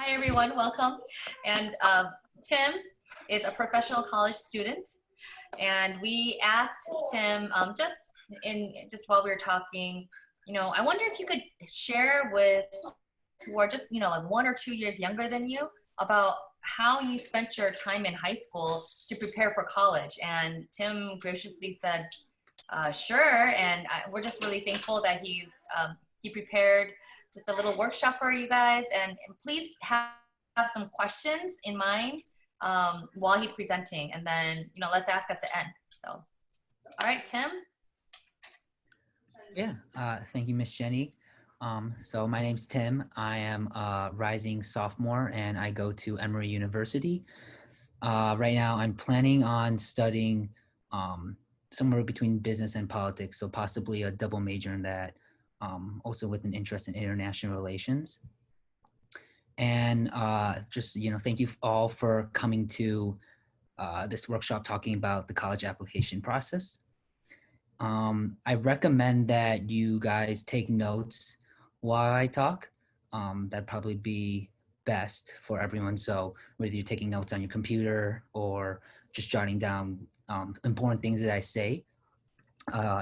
Hi everyone, welcome. And Tim is a professional college student, and we asked Tim just while we were talking, I wonder if you could share with who are just like 1 or 2 years younger than you about how you spent your time in high school to prepare for college. And Tim graciously said, sure. And we're just really thankful that he prepared just a little workshop for you guys. And please have some questions in mind while he's presenting. And then, let's ask at the end. So, all right, Tim. Yeah, thank you, Miss Jenny. So my name's Tim. I am a rising sophomore and I go to Emory University. Right now I'm planning on studying somewhere between business and politics, so possibly a double major in that, also with an interest in international relations. And just, thank you all for coming to this workshop talking about the college application process. I recommend that you guys take notes while I talk. That'd probably be best for everyone. So whether you're taking notes on your computer or just jotting down important things that I say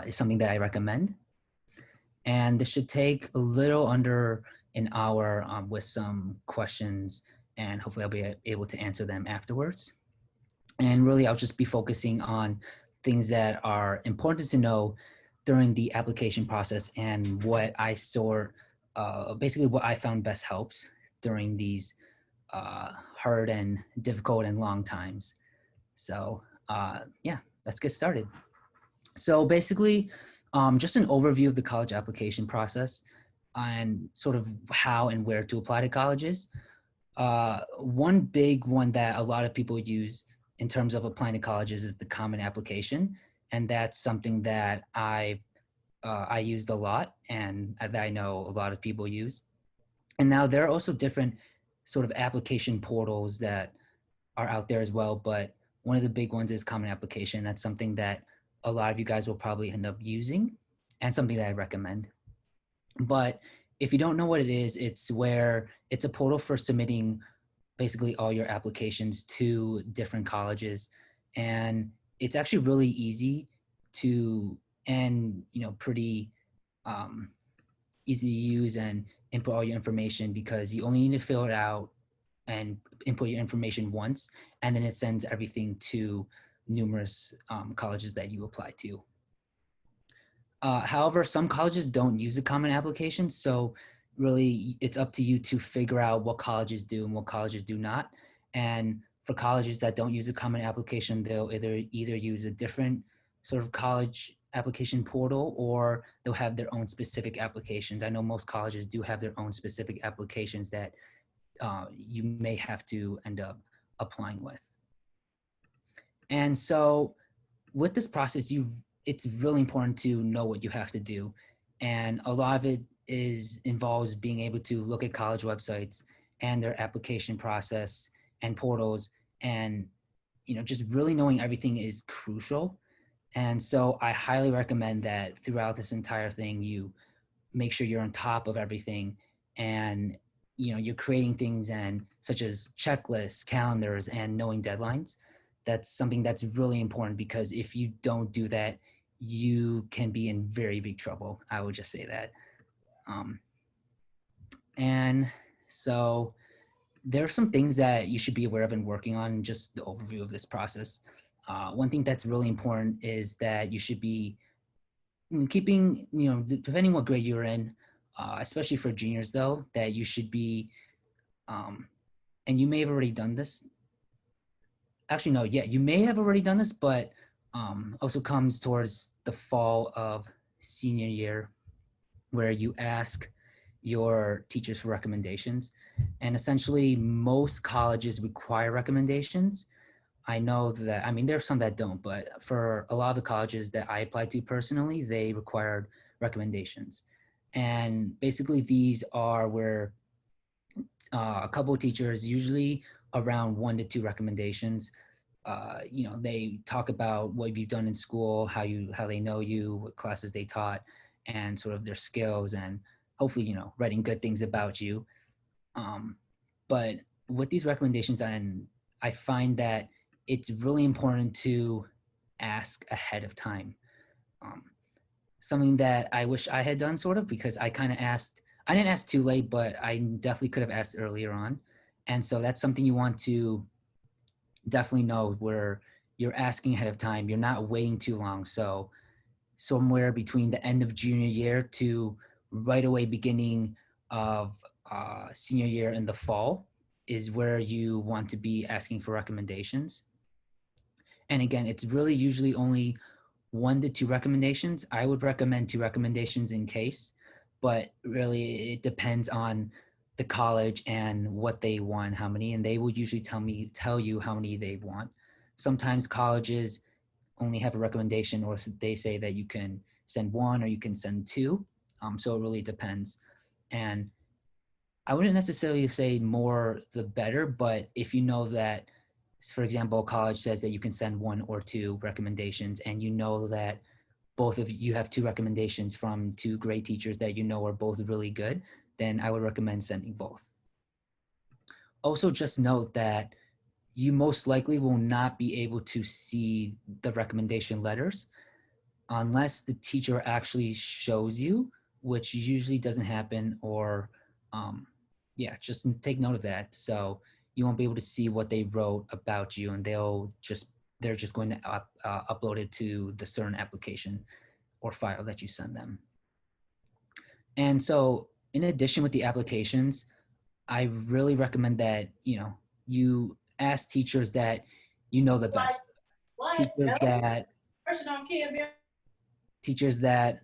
is something that I recommend. And this should take a little under an hour with some questions, and hopefully I'll be able to answer them afterwards. And really, I'll just be focusing on things that are important to know during the application process and what I basically what I found best helps during these hard and difficult and long times. So yeah, let's get started. So basically, just an overview of the college application process and sort of how and where to apply to colleges. One big one that a lot of people use in terms of applying to colleges is the Common Application, and that's something that I used a lot and that I know a lot of people use. And now there are also different sort of application portals that are out there as well, but one of the big ones is Common Application. That's something that a lot of you guys will probably end up using and something that I recommend. But if you don't know what it is, it's a portal for submitting basically all your applications to different colleges. And it's actually really easy to, and pretty easy to use and input all your information, because you only need to fill it out and input your information once, and then it sends everything to numerous colleges that you apply to. However, some colleges don't use a Common Application, so really it's up to you to figure out what colleges do and what colleges do not. And for colleges that don't use a Common Application, they'll either use a different sort of college application portal, or they'll have their own specific applications. I know most colleges do have their own specific applications that you may have to end up applying with. And so with this process, it's really important to know what you have to do. And a lot of it involves being able to look at college websites and their application process and portals, and just really knowing everything is crucial. And so I highly recommend that throughout this entire thing, you make sure you're on top of everything, and you're creating things and such as checklists, calendars, and knowing deadlines. That's something that's really important, because if you don't do that, you can be in very big trouble. I would just say that. And so there are some things that you should be aware of and working on, just the overview of this process. One thing that's really important is that you should be keeping, depending what grade you're in, especially for juniors though, that you should be, and you may have already done this. Actually, no, yeah, you may have already done this, but also comes towards the fall of senior year, where you ask your teachers for recommendations. And essentially most colleges require recommendations. I know that, there are some that don't, but for a lot of the colleges that I applied to personally, they required recommendations. And basically these are where a couple of teachers, usually around 1 to 2 recommendations, they talk about what you've done in school, how they know you, what classes they taught, and sort of their skills, and hopefully, writing good things about you. But with these recommendations, I find that it's really important to ask ahead of time. Um, Something that I wish I had done sort of, because I kind of asked, I didn't ask too late, but I definitely could have asked earlier on. And so that's something you want to definitely know, where you're asking ahead of time. You're not waiting too long. So somewhere between the end of junior year to right away beginning of senior year in the fall is where you want to be asking for recommendations. And again, it's really usually only 1 to 2 recommendations. I would recommend 2 recommendations in case, but really it depends on the college and what they want, how many, and they will usually tell you how many they want. Sometimes colleges only have a recommendation, or they say that you can send 1 or you can send 2. So it really depends. And I wouldn't necessarily say more the better, but if you know that, for example, college says that you can send 1 or 2 recommendations, and you know that both of you have 2 recommendations from 2 great teachers that you know are both really good, then I would recommend sending both. Also, just note that you most likely will not be able to see the recommendation letters unless the teacher actually shows you, which usually doesn't happen, or yeah, just take note of that. So you won't be able to see what they wrote about you, and they're just going to upload it to the certain application or file that you send them. And so in addition with the applications, I really recommend that, you ask teachers that you know the best. Teachers that teachers that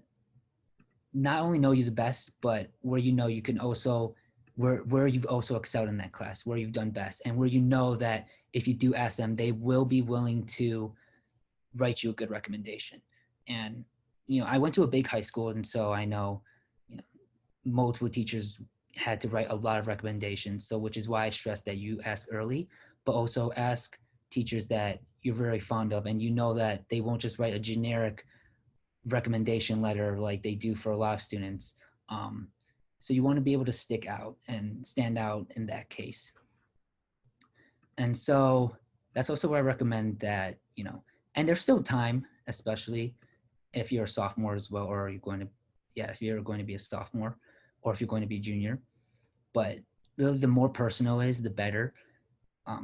not only know you the best, but where you know you can also where you've also excelled in that class, where you've done best, and where you know that if you do ask them, they will be willing to write you a good recommendation. And I went to a big high school, and so I know, multiple teachers had to write a lot of recommendations. So which is why I stress that you ask early, but also ask teachers that you're very fond of, and you know that they won't just write a generic recommendation letter like they do for a lot of students. So you want to be able to stick out and stand out in that case. And so that's also where I recommend that, and there's still time, especially if you're a sophomore as well, or if you're going to be a sophomore, or if you're going to be a junior. But really, the more personal is, the better.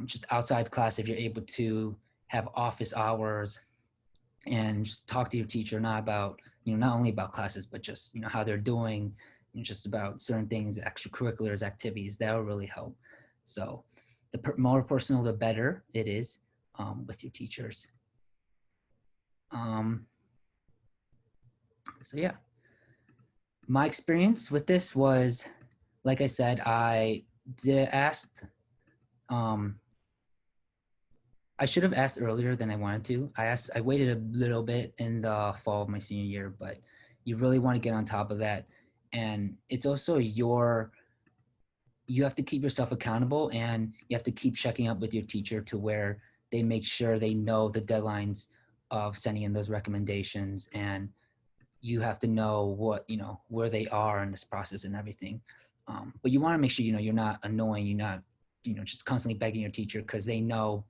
Just outside class, if you're able to have office hours and just talk to your teacher, not only about classes, but just, how they're doing, and just about certain things, extracurriculars, activities, that will really help. So the more personal, the better it is with your teachers. So yeah, my experience with this was, like I said, I should have asked earlier than I wanted to. I waited a little bit in the fall of my senior year, but you really want to get on top of that. And it's also you have to keep yourself accountable, and you have to keep checking up with your teacher to where they make sure they know the deadlines of sending in those recommendations, and you have to know where they are in this process and everything. But you want to make sure, you're not annoying, you're not, just constantly begging your teacher, because they know,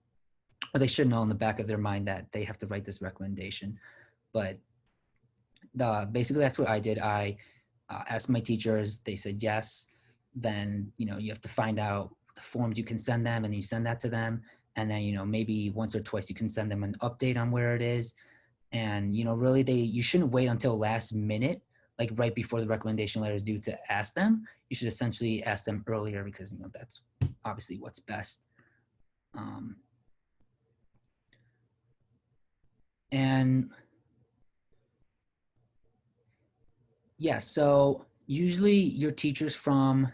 or they should know in the back of their mind, that they have to write this recommendation. But basically that's what I did. I asked my teachers, they said yes. Then, you have to find out the forms you can send them, and you send that to them. And then, maybe once or twice you can send them an update on where it is. And, really you shouldn't wait until last minute, like right before the recommendation letter is due, to ask them. You should essentially ask them earlier, because, that's obviously what's best. And yeah, so usually your teachers from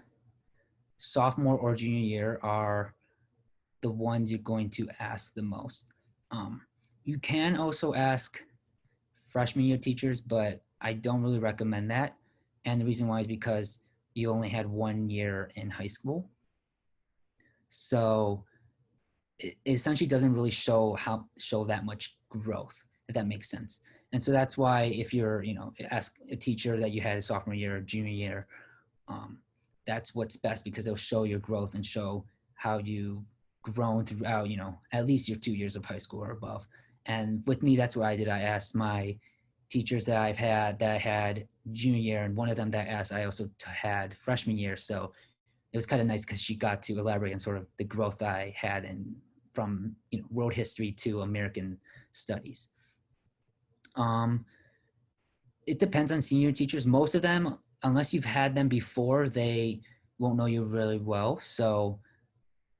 sophomore or junior year are the ones you're going to ask the most. You can also ask freshman year teachers, but I don't really recommend that. And the reason why is because you only had 1 year in high school. So it essentially doesn't really show that much growth, if that makes sense. And so that's why, if you're, ask a teacher that you had a sophomore year or junior year, that's what's best, because it'll show your growth and show how you grown throughout, at least your 2 years of high school or above. And with me, that's what I did. I asked my teachers that I had junior year, and one of them that I asked I also had freshman year. So it was kind of nice because she got to elaborate on sort of the growth I had in from world history to American studies. It depends on senior teachers. Most of them, unless you've had them before, they won't know you really well. So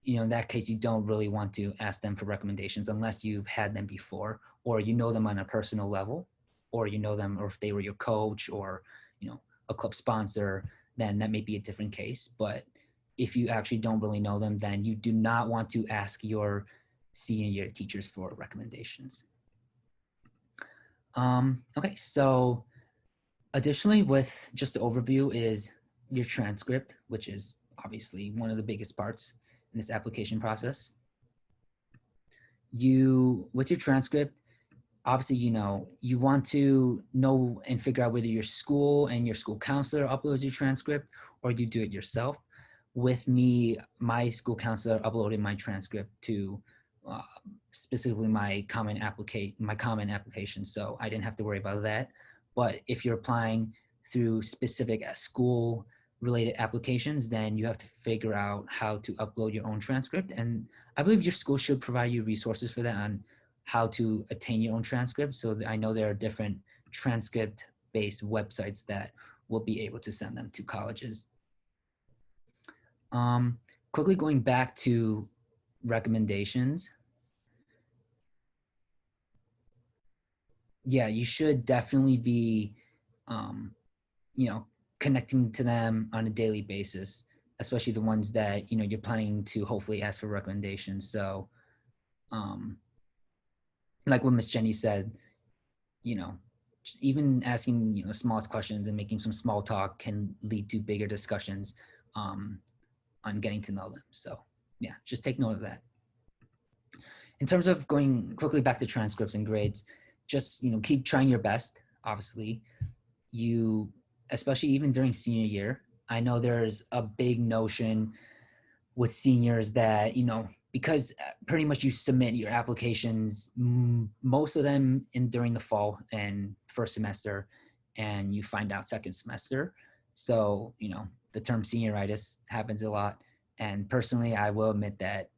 in that case, you don't really want to ask them for recommendations unless you've had them before, or you know them on a personal level, or you know them, or if they were your coach or a club sponsor, then that may be a different case. But if you actually don't really know them, then you do not want to ask your senior year teachers for recommendations. Okay, so additionally, with just the overview is your transcript, which is obviously one of the biggest parts in this application process. With your transcript, obviously, you want to know and figure out whether your school and your school counselor uploads your transcript or you do it yourself. With me, my school counselor uploaded my transcript to specifically my common application, so I didn't have to worry about that. But if you're applying through specific school related applications, then you have to figure out how to upload your own transcript. And I believe your school should provide you resources for that on how to attain your own transcript. So I know there are different transcript-based websites that will be able to send them to colleges. Quickly going back to recommendations. Yeah, you should definitely be, connecting to them on a daily basis, especially the ones that, you're planning to hopefully ask for recommendations. So, like what Miss Jenny said, even asking, smallest questions and making some small talk can lead to bigger discussions on getting to know them. So yeah, just take note of that. In terms of going quickly back to transcripts and grades, just, keep trying your best. Obviously, especially even during senior year, I know there's a big notion with seniors that, because pretty much you submit your applications, most of them during the fall and first semester, and you find out second semester. So, the term senioritis happens a lot. And personally, I will admit that,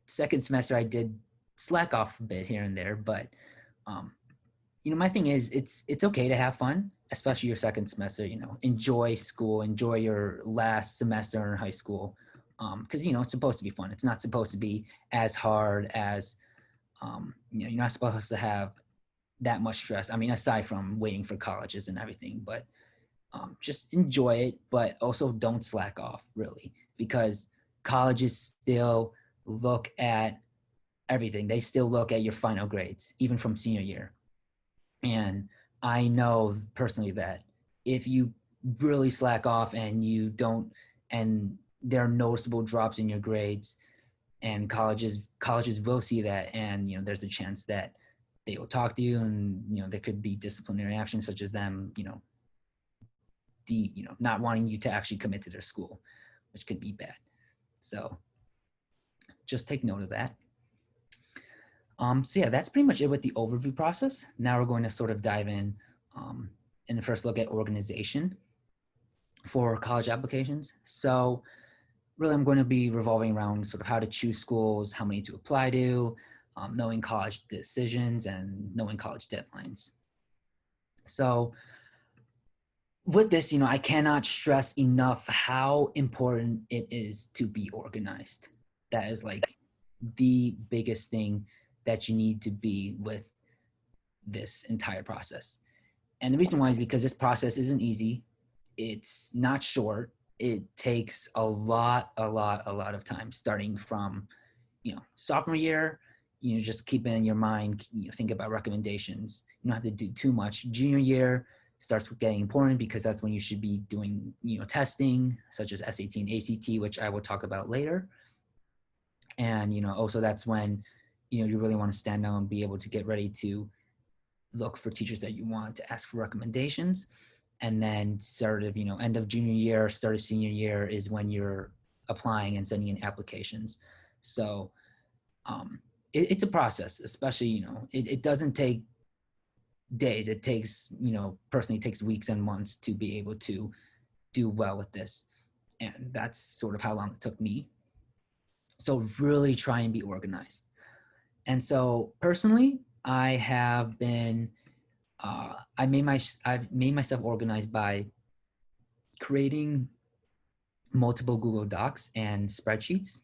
second semester I did slack off a bit here and there, but my thing is it's okay to have fun, especially your second semester. Enjoy school, enjoy your last semester in high school, because it's supposed to be fun. It's not supposed to be as hard as you're not supposed to have that much stress. I mean, aside from waiting for colleges and everything, but just enjoy it, but also don't slack off really, because colleges still look at everything. They still look at your final grades, even from senior year. And I know personally that if you really slack off and you don't, and there are noticeable drops in your grades, and colleges will see that, and there's a chance that they will talk to you, and there could be disciplinary actions such as them not wanting you to actually commit to their school, which could be bad. So just take note of that. So yeah, that's pretty much it with the overview process. Now we're going to sort of dive in the first look at organization for college applications. So really I'm going to be revolving around sort of how to choose schools, how many to apply to, knowing college decisions, and knowing college deadlines. So with this, I cannot stress enough how important it is to be organized. That is like the biggest thing that you need to be with this entire process. And the reason why is because this process isn't easy. It's not short. It takes a lot of time, starting from, sophomore year, just keep it in your mind, think about recommendations. You don't have to do too much. Junior year starts getting important because that's when you should be doing, testing such as SAT and ACT, which I will talk about later. And, also that's when, you really want to stand out and be able to get ready to look for teachers that you want to ask for recommendations. And then sort of, end of junior year, start of senior year is when you're applying and sending in applications. So it's a process, especially, it doesn't take days. It takes, personally it takes weeks and months to be able to do well with this. And that's sort of how long it took me. So really try and be organized. And so personally, I have been, I've made myself organized by creating multiple Google Docs and spreadsheets.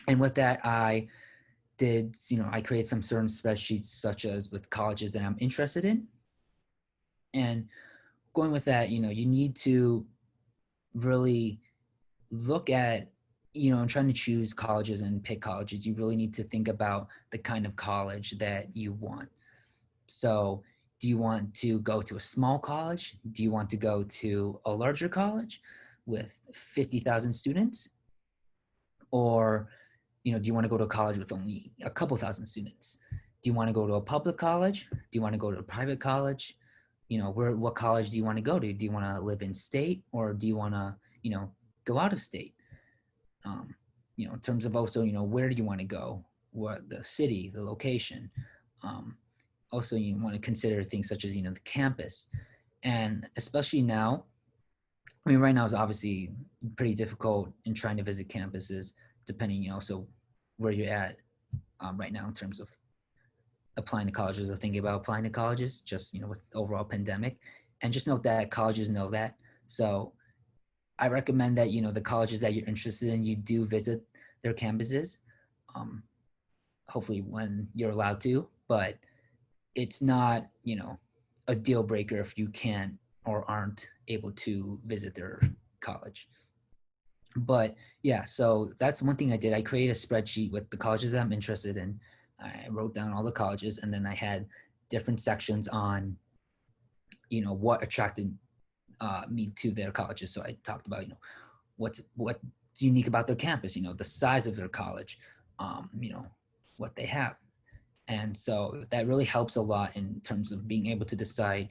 And with that, I created some certain spreadsheets, such as with colleges that I'm interested in. And going with that, you need to really look at, and trying to choose colleges and pick colleges, you really need to think about the kind of college that you want. So do you want to go to a small college? Do you want to go to a larger college with 50,000 students? Or, do you want to go to a college with only a couple thousand students? Do you want to go to a public college? Do you want to go to a private college? What college do you want to go to? Do you want to live in state, or do you want to, go out of state? In terms of also, where do you want to go? What the city, the location. Also, you want to consider things such as, the campus. And especially now, right now is obviously pretty difficult in trying to visit campuses, depending, so where you're at right now in terms of applying to colleges or thinking about applying to colleges, just, with the overall pandemic. And just note that colleges know that. So I recommend that, the colleges that you're interested in, you do visit their campuses, hopefully when you're allowed to, but it's not, a deal breaker if you can't or aren't able to visit their college. But yeah, so that's one thing I did. I created a spreadsheet with the colleges that I'm interested in. I wrote down all the colleges, and then I had different sections on, what attracted me to their colleges. So I talked about, what's unique about their campus, the size of their college, what they have. And so that really helps a lot in terms of being able to decide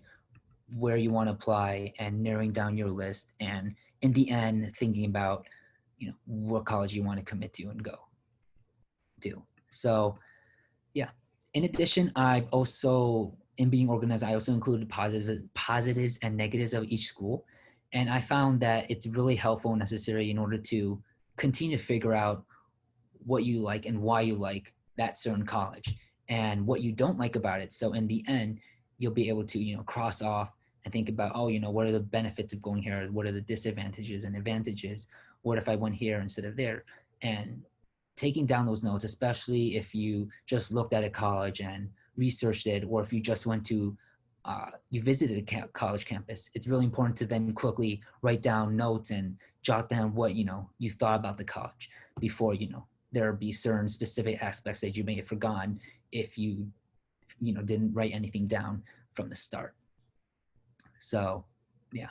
where you want to apply and narrowing down your list. And in the end, thinking about, what college you want to commit to and go to. So yeah. In addition, I've also, in being organized, I also included positives and negatives of each school. And I found that it's really helpful and necessary in order to continue to figure out what you like and why you like that certain college and what you don't like about it. So in the end, you'll be able to, cross off and think about, what are the benefits of going here? What are the disadvantages and advantages? What if I went here instead of there? And taking down those notes, especially if you just looked at a college and researched it, or if you just went to, you visited a college campus, it's really important to then quickly write down notes and jot down what, you thought about the college before, there be certain specific aspects that you may have forgotten if you, didn't write anything down from the start. So, yeah.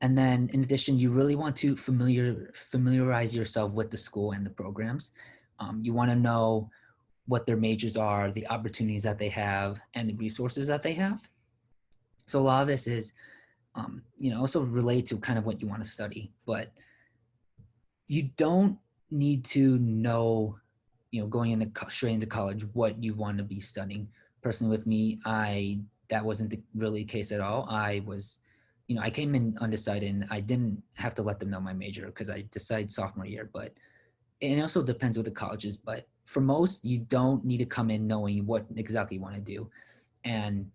And then in addition, you really want to familiarize yourself with the school and the programs. You want to know what their majors are, the opportunities that they have, and the resources that they have. So a lot of this is, also related to kind of what you want to study, but you don't need to know, going straight into college, what you want to be studying. Personally with me, that wasn't really the case at all. I was, I came in undecided, and I didn't have to let them know my major because I decided sophomore year, but it also depends with the colleges. But for most, you don't need to come in knowing what exactly you want to do. And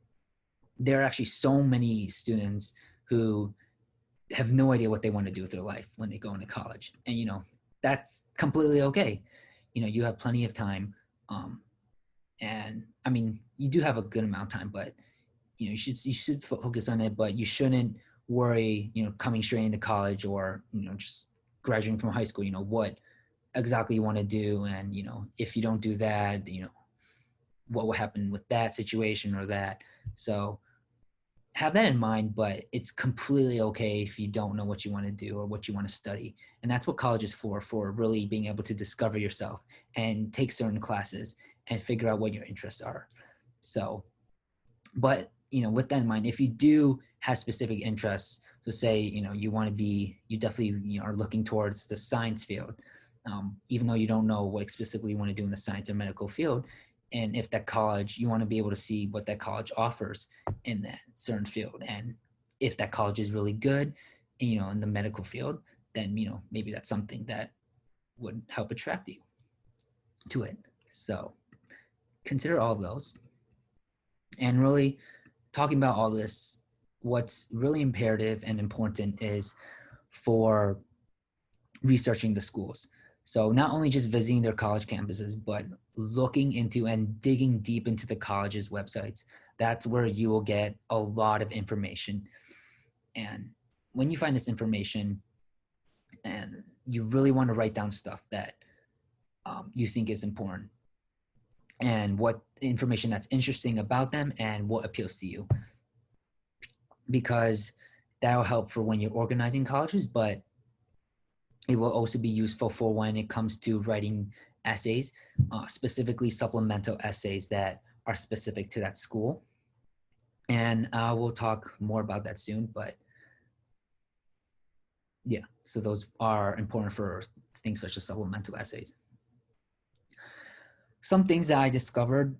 there are actually so many students who have no idea what they want to do with their life when they go into college. And, that's completely okay. You have plenty of time. And I mean, you do have a good amount of time, but you should focus on it, but you shouldn't worry, coming straight into college or, just graduating from high school, what exactly you want to do. And, if you don't do that, what will happen with that situation or that. So have that in mind, but it's completely okay if you don't know what you want to do or what you want to study. And that's what college is for really being able to discover yourself and take certain classes and figure out what your interests are. So, but with that in mind, if you do have specific interests, so say, you definitely, are looking towards the science field, even though you don't know what specifically you want to do in the science or medical field. And if that college, you want to be able to see what that college offers in that certain field. And if that college is really good, in the medical field, then, maybe that's something that would help attract you to it. So consider all those. And really talking about all this, what's really imperative and important is for researching the schools. So not only just visiting their college campuses, but looking into and digging deep into the college's websites. That's where you will get a lot of information. And when you find this information, and you really want to write down stuff that you think is important, and what information that's interesting about them and what appeals to you, because that'll help for when you're organizing colleges, but it will also be useful for when it comes to writing essays, specifically supplemental essays that are specific to that school. And we'll talk more about that soon, but yeah, so those are important for things such as supplemental essays. Some things that I discovered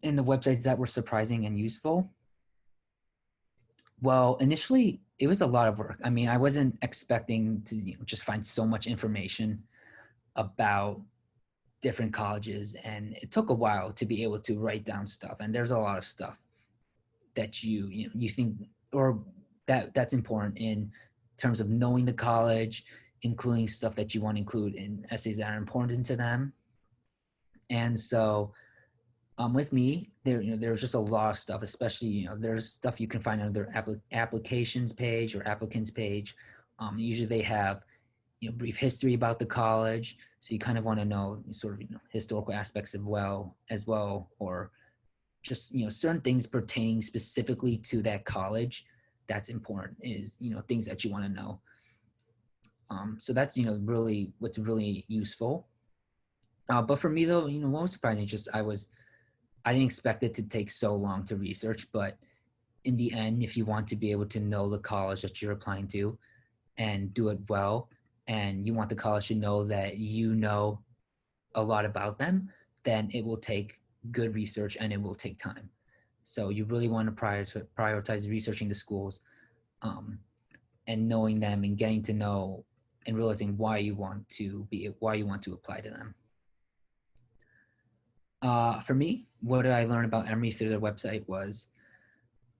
in the websites that were surprising and useful. Well, initially, it was a lot of work. I mean, I wasn't expecting to just find so much information about different colleges, and it took a while to be able to write down stuff. And there's a lot of stuff that you think, or that's important in terms of knowing the college, including stuff that you want to include in essays that are important to them. And so with me, there's just a lot of stuff, especially, there's stuff you can find on their applications page or applicants page. Usually they have, brief history about the college. So you kind of want to know sort of, historical aspects as well, or just, certain things pertaining specifically to that college. That's important is, things that you want to know. So that's, really what's really useful. But for me though, what was surprising is just I didn't expect it to take so long to research, but in the end, if you want to be able to know the college that you're applying to and do it well, and you want the college to know that you know a lot about them, then it will take good research and it will take time. So you really want to prioritize researching the schools, and knowing them and getting to know and realizing why you want to apply to them. For me, what did I learn about Emory through their website was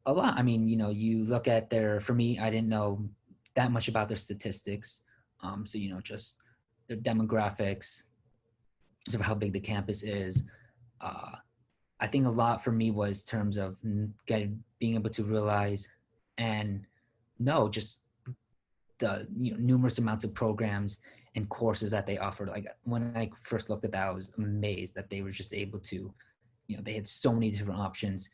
a lot. I mean, you look at for me, I didn't know that much about their statistics. So, just their demographics, sort of how big the campus is. I think a lot for me was terms of being able to realize and know just the numerous amounts of programs and courses that they offered. Like when I first looked at that, I was amazed that they were just able to, they had so many different options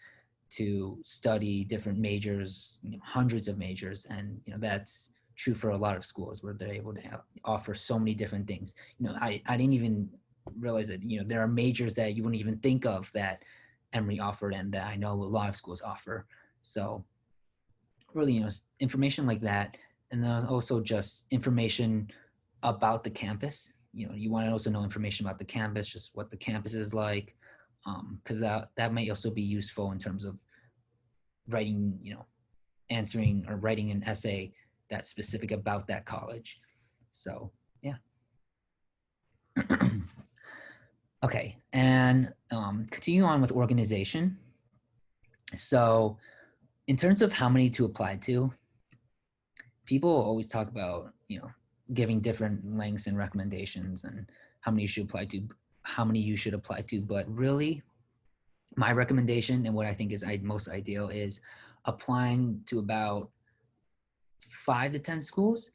to study different majors, hundreds of majors. And, that's true for a lot of schools where they're able to offer so many different things. I didn't even realize that, there are majors that you wouldn't even think of that Emory offered and that I know a lot of schools offer. So really, information like that. And then also just information about the campus. You want to also know information about the campus, just what the campus is like, because that might also be useful in terms of writing, answering or writing an essay that's specific about that college. So yeah. Okay, and continue on with organization. So in terms of how many to apply to, people always talk about, giving different lengths and recommendations and how many you should apply to. But really, my recommendation and what I think is most ideal is applying to about 5 to 10 schools.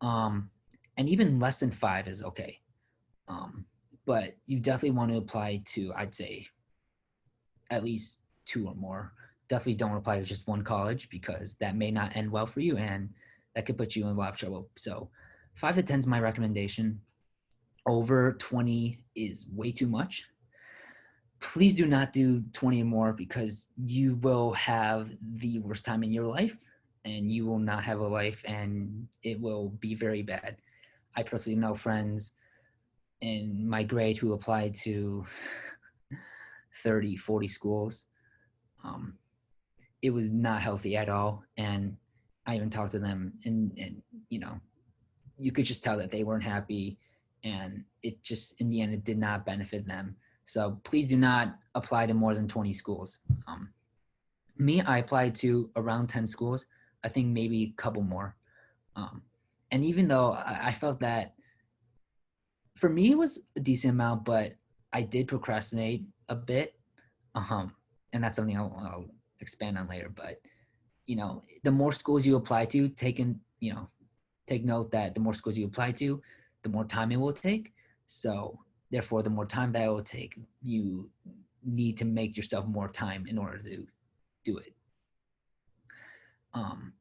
And even less than 5 is okay. But you definitely want to apply to, I'd say, at least 2 or more. Definitely don't apply to just one college because that may not end well for you and that could put you in a lot of trouble. So 5 to 10 is my recommendation. Over 20 is way too much. please do not do 20 or more, because you will have the worst time in your life and you will not have a life and it will be very bad. I personally know friends in my grade who applied to 30, 40 schools. Um, it was not healthy at all. And I even talked to them, and you know, you could just tell that they weren't happy, and it just, in the end, it did not benefit them. So please do not apply to more than 20 schools. Me, I applied to around 10 schools. I think maybe a couple more. Um, and even though I felt that for me it was a decent amount, but I did procrastinate a bit. Um, and that's something I'll expand on later. But you know, the more schools you apply to, take note that the more schools you apply to, the more time it will take. So therefore, the more time that it will take, you need to make yourself more time in order to do it. Um,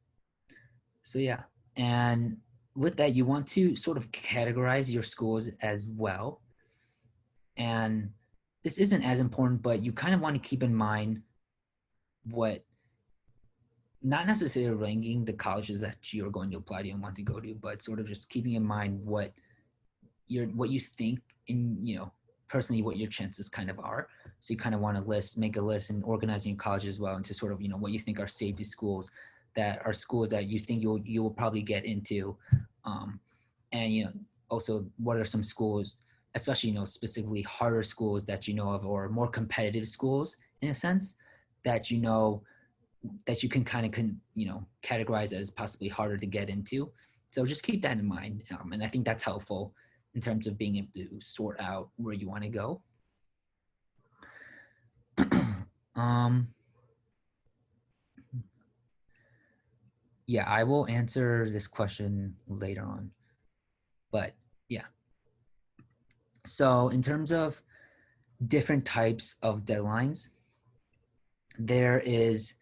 so yeah, and with that, you want to sort of categorize your schools as well. And this isn't as important, but you kind of want to keep in mind what, not necessarily ranking the colleges that you're going to apply to and want to go to, but sort of just keeping in mind what you think, in, personally, what your chances kind of are. So you kind of want to make a list and organizing your college as well into sort of, what you think are safety schools, that are schools that you think you will probably get into. And also, what are some schools, especially specifically harder schools that you know of, or more competitive schools in a sense, that that you can kind of categorize as possibly harder to get into. So just keep that in mind, and I think that's helpful in terms of being able to sort out where you want to go. Yeah, I will answer this question later on, but yeah. So in terms of different types of deadlines, there is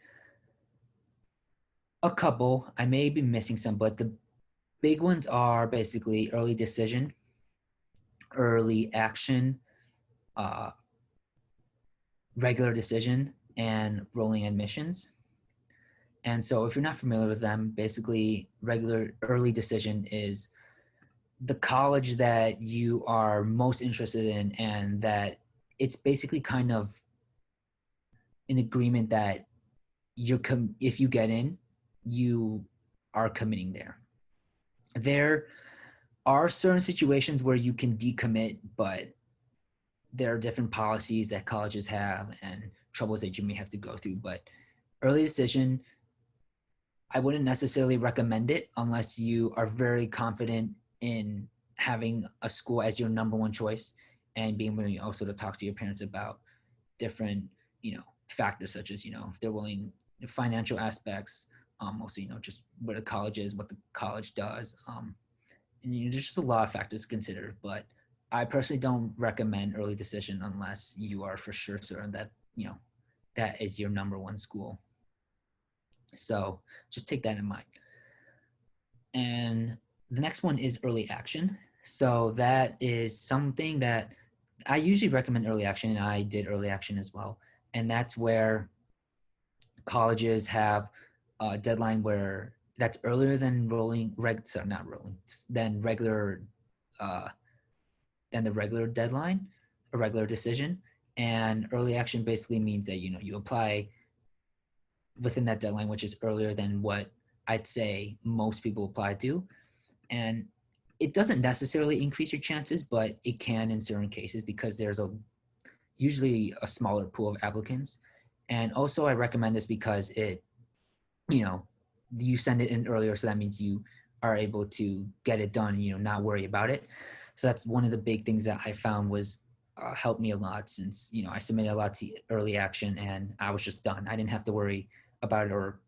a couple. I may be missing some, but the big ones are basically early decision, early action, uh, regular decision, and rolling admissions. And so if you're not familiar with them, basically regular early decision is the college that you are most interested in, and that it's basically kind of an agreement that if you get in, you are committing there. There are certain situations where you can decommit, but there are different policies that colleges have and troubles that you may have to go through. But early decision, I wouldn't necessarily recommend it unless you are very confident in having a school as your number one choice, and being willing also to talk to your parents about different, factors, such as, if they're willing, financial aspects, also, just where the college is, what the college does. And there's just a lot of factors to consider. But I personally don't recommend early decision unless you are for sure certain that, that is your number one school. So just take that in mind. And the next one is early action. So that is something that I usually recommend early action, and I did early action as well. And that's where colleges have a deadline where that's earlier than than regular, than the regular deadline, a regular decision. And early action basically means that, you apply within that deadline, which is earlier than what I'd say most people apply to. And it doesn't necessarily increase your chances, but it can in certain cases, because there's usually a smaller pool of applicants. And also I recommend this because you send it in earlier, so that means you are able to get it done, not worry about it. So that's one of the big things that I found was helped me a lot, since I submitted a lot to early action and I was just done. I didn't have to worry about it or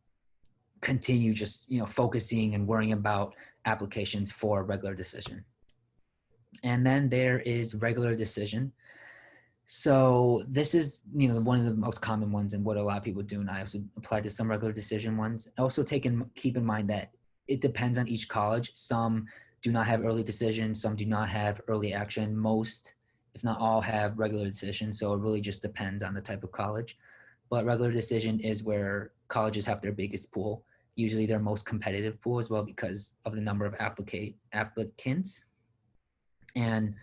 continue just focusing and worrying about applications for regular decision. And then there is regular decision. So this is one of the most common ones and what a lot of people do, and I also apply to some regular decision ones. Also keep in mind that it depends on each college. Some do not have early decision, some do not have early action. Most, if not all, have regular decision. So it really just depends on the type of college. But regular decision is where colleges have their biggest pool, usually their most competitive pool as well because of the number of applicants. And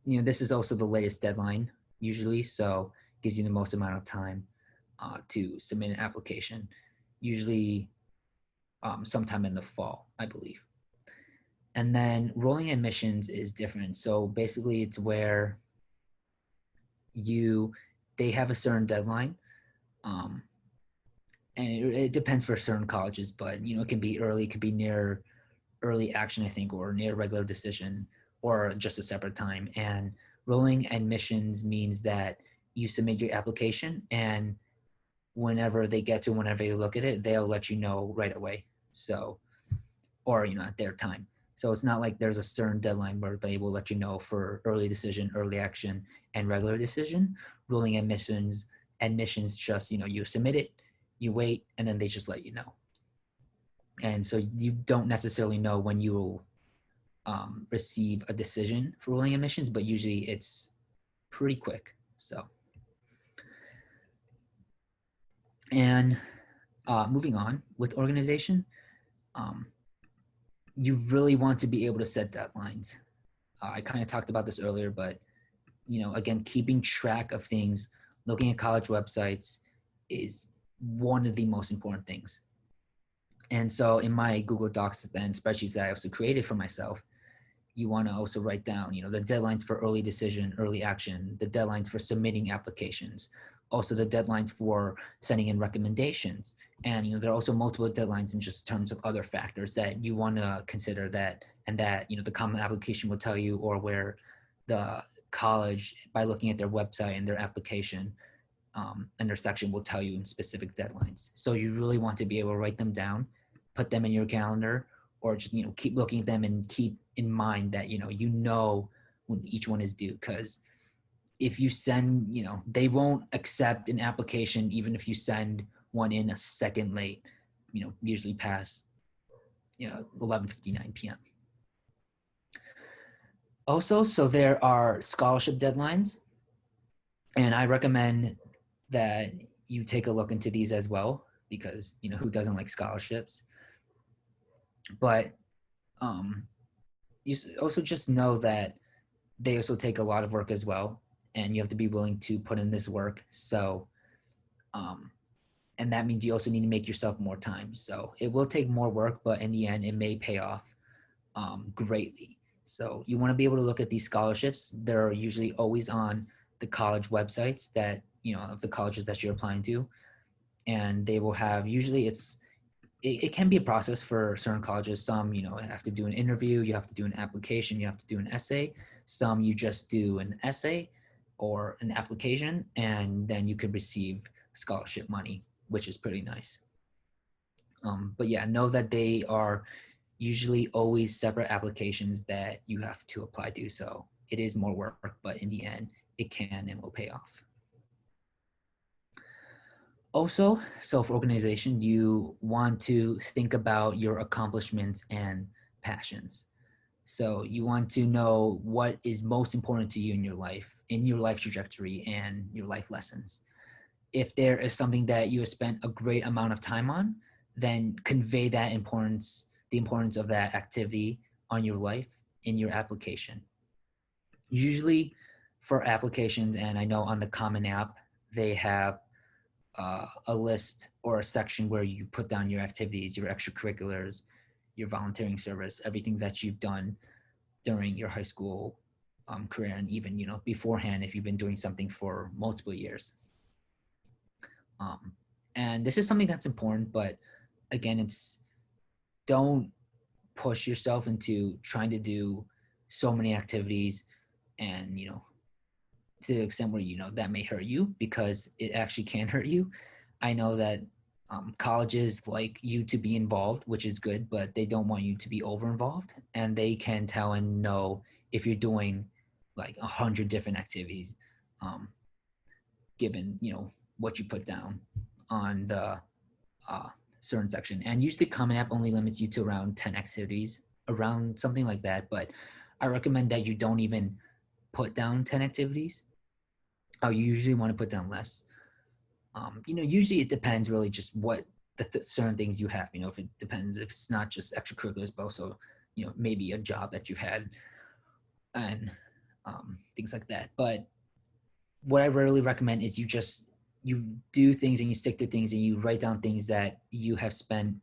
this is also the latest deadline usually, so gives you the most amount of time to submit an application, usually sometime in the fall, I believe. And then rolling admissions is different. So basically it's where they have a certain deadline. Um, and it depends for certain colleges, but it can be early, it could be near early action, I think, or near regular decision, or just a separate time. And rolling admissions means that you submit your application, and whenever they look at it, they'll let you know right away. So, or at their time. So it's not like there's a certain deadline where they will let you know for early decision, early action, and regular decision. Rolling admissions just you submit it, you wait, and then they just let you know. And so you don't necessarily know when you will receive a decision for rolling admissions, but usually it's pretty quick. So, and moving on with organization, you really want to be able to set deadlines. I kind of talked about this earlier, but again, keeping track of things, looking at college websites is one of the most important things. And so in my Google Docs and spreadsheets that I also created for myself, you want to also write down, the deadlines for early decision, early action, the deadlines for submitting applications, also the deadlines for sending in recommendations. And, there are also multiple deadlines in just terms of other factors that you want to consider that the common application will tell you, or where the college, by looking at their website and their application and their section, will tell you in specific deadlines. So you really want to be able to write them down, put them in your calendar, or just, keep looking at them and keep in mind that, when each one is due. Because if you send, they won't accept an application even if you send one in a second late, usually past, 11:59 p.m. Also, so there are scholarship deadlines, and I recommend that you take a look into these as well, because, who doesn't like scholarships? But you also just know that they also take a lot of work as well, and you have to be willing to put in this work. So, and that means you also need to make yourself more time. So it will take more work, but in the end, it may pay off greatly. So you want to be able to look at these scholarships. They're usually always on the college websites that, of the colleges that you're applying to. And they will have, usually it can be a process for certain colleges. Some, have to do an interview, you have to do an application, you have to do an essay. Some you just do an essay or an application, and then you could receive scholarship money, which is pretty nice. But yeah, know that they are usually always separate applications that you have to apply to. So it is more work, but in the end, it can and will pay off. Also, self-organization, you want to think about your accomplishments and passions. So you want to know what is most important to you in your life trajectory and your life lessons. If there is something that you have spent a great amount of time on, then convey the importance of that activity on your life in your application. Usually for applications, and I know on the Common App, they have a list or a section where you put down your activities, your extracurriculars, your volunteering service, everything that you've done during your high school career, and even beforehand if you've been doing something for multiple years. And this is something that's important, but again, don't push yourself into trying to do so many activities, and to the extent where that may hurt you, because it actually can hurt you. I know that colleges like you to be involved, which is good, but they don't want you to be over involved, and they can tell and know if you're doing like 100 different activities, given what you put down on the certain section. And usually Common App only limits you to around 10 activities, around something like that. But I recommend that you don't even put down 10 activities. Oh, you usually want to put down less. Usually it depends really just what the certain things you have. If it depends, if it's not just extracurriculars, but also, maybe a job that you've had and things like that. But what I rarely recommend is you do things and you stick to things and you write down things that you have spent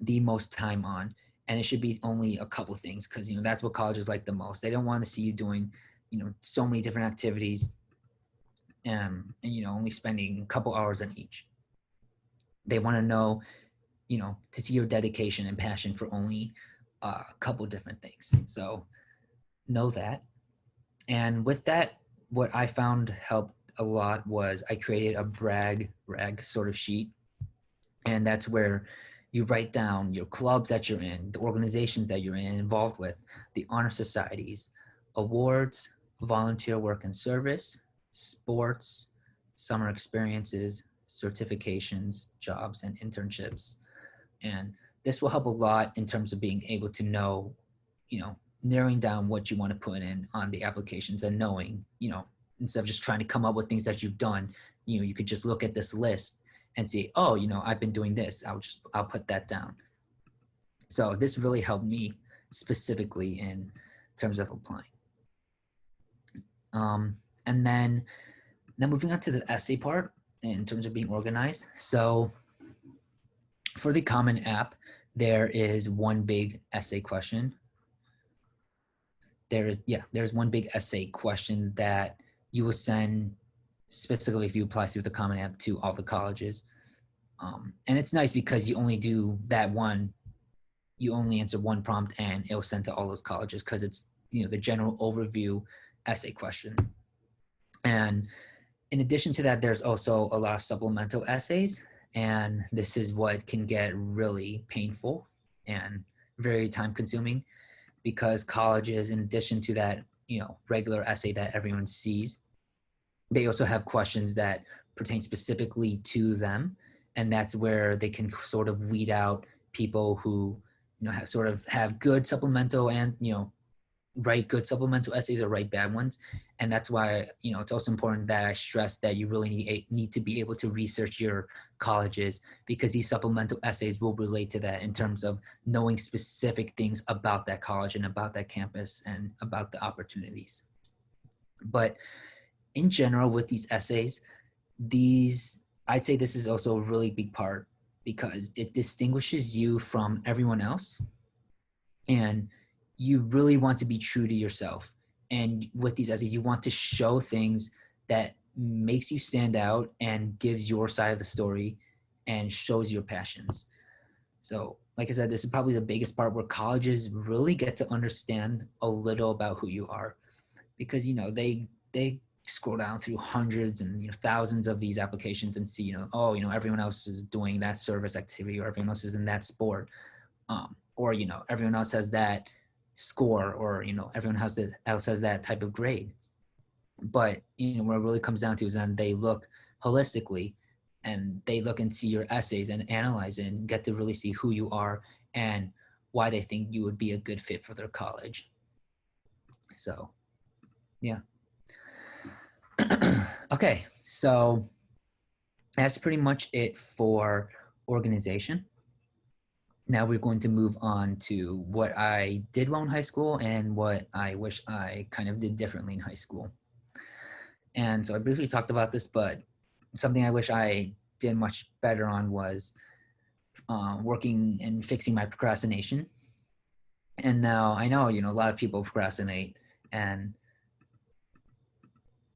the most time on, and it should be only a couple things, because that's what colleges like the most. They don't want to see you doing so many different activities and only spending a couple hours on each. They want to know to see your dedication and passion for only a couple different things. So know that. And with that, what I found helped a lot was I created a brag rag sort of sheet. And that's where you write down your clubs that you're in, the organizations that you're involved with, the honor societies, awards, volunteer work and service, sports, summer experiences, certifications, jobs, and internships. And this will help a lot in terms of being able to know, narrowing down what you want to put in on the applications and knowing, instead of just trying to come up with things that you've done, you could just look at this list and see, oh, I've been doing this. I'll put that down. So this really helped me specifically in terms of applying. And then now moving on to the essay part in terms of being organized. So for the Common App, there is one big essay question. There's one big essay question that you will send specifically if you apply through the Common App to all the colleges. And it's nice because you only do that one, you only answer one prompt and it will send to all those colleges because it's, the general overview essay question. And in addition to that, there's also a lot of supplemental essays. And this is what can get really painful and very time consuming, because colleges, in addition to that, regular essay that everyone sees, they also have questions that pertain specifically to them. And that's where they can sort of weed out people who, have good supplemental and, write good supplemental essays or write bad ones. And that's why, it's also important that I stress that you really need to be able to research your colleges, because these supplemental essays will relate to that in terms of knowing specific things about that college and about that campus and about the opportunities. But in general, with these essays, I'd say this is also a really big part because it distinguishes you from everyone else. And you really want to be true to yourself. And with these essays, you want to show things that makes you stand out and gives your side of the story and shows your passions. So like I said, this is probably the biggest part where colleges really get to understand a little about who you are, because, they scroll down through hundreds and thousands of these applications and see, everyone else is doing that service activity, or everyone else is in that sport, or everyone else has that score, or everyone else has that type of grade. But what it really comes down to is then they look holistically and they look and see your essays and analyze it and get to really see who you are and why they think you would be a good fit for their college. So yeah. Okay, so that's pretty much it for organization. Now we're going to move on to what I did well in high school and what I wish I kind of did differently in high school. And so I briefly talked about this, but something I wish I did much better on was working and fixing my procrastination. And now I know, a lot of people procrastinate, and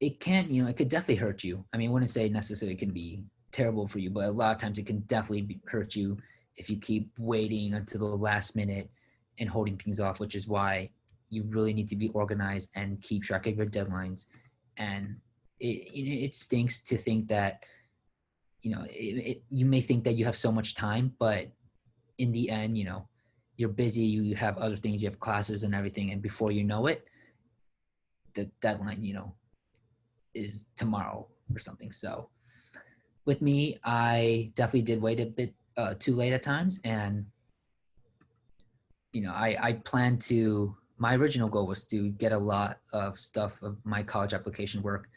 it could definitely hurt you. I mean, I wouldn't say necessarily it can be terrible for you, but a lot of times it can definitely hurt you if you keep waiting until the last minute and holding things off, which is why you really need to be organized and keep track of your deadlines. And it stinks to think that, you may think that you have so much time, but in the end, you're busy, you have other things, you have classes and everything. And before you know it, the deadline, is tomorrow or something. So with me, I definitely did wait a bit too late at times. And, I plan to my original goal was to get a lot of stuff of my college application work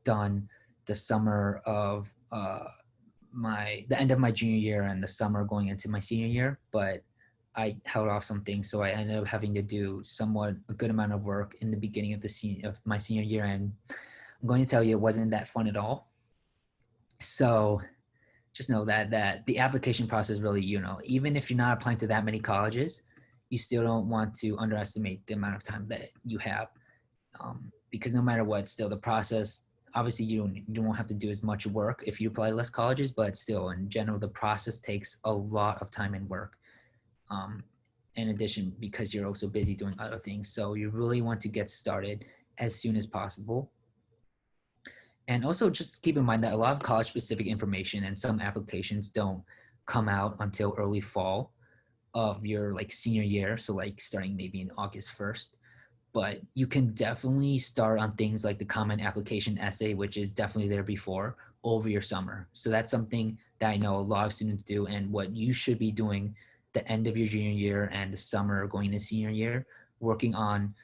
done the summer of the end of my junior year and the summer going into my senior year, but I held off some things, so I ended up having to do somewhat a good amount of work in the beginning of my senior year, and I'm going to tell you it wasn't that fun at all. So just know that the application process really, even if you're not applying to that many colleges, you still don't want to underestimate the amount of time that you have, because no matter what, still the process. Obviously, you don't have to do as much work if you apply to less colleges, but still, in general, the process takes a lot of time and work. In addition, because you're also busy doing other things, so you really want to get started as soon as possible. And also just keep in mind that a lot of college specific information and some applications don't come out until early fall of your like senior year. So like starting maybe in August 1st, but you can definitely start on things like the common application essay, which is definitely there before over your summer. So that's something that I know a lot of students do, and what you should be doing the end of your junior year and the summer going into senior year, working on